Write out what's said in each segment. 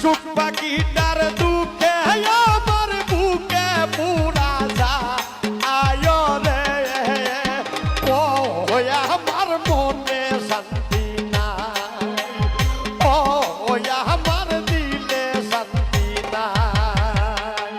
সুখ পাখিটার দুঃখে আমার বুকে পুরা যা আয় রে ও আমার মনে শান্তি নাই ও আমার দিলে শান্তি নাই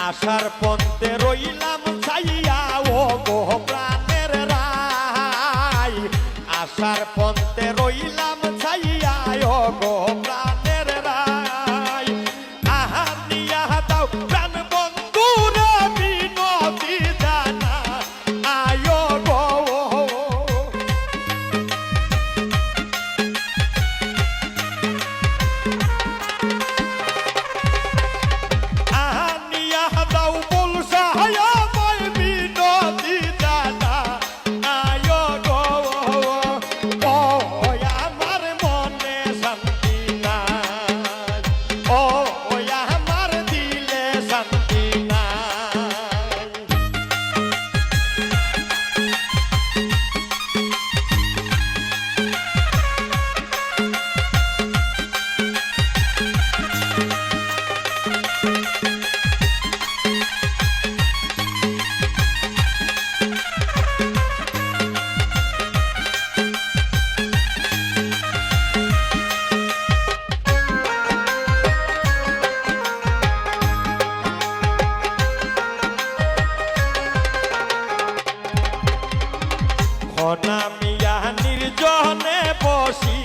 আশার পন্থে রইলাম ছাইয়া ও গো প্রাণের রাই আশার পন্থে রইলাম ছাইয়া ও গো প্রাণের রাই আহা নিয়া দাও প্রাণ বন্ধুরে বিনতি জানা আয় গো ঘনা মিয়া নির্জনে বসি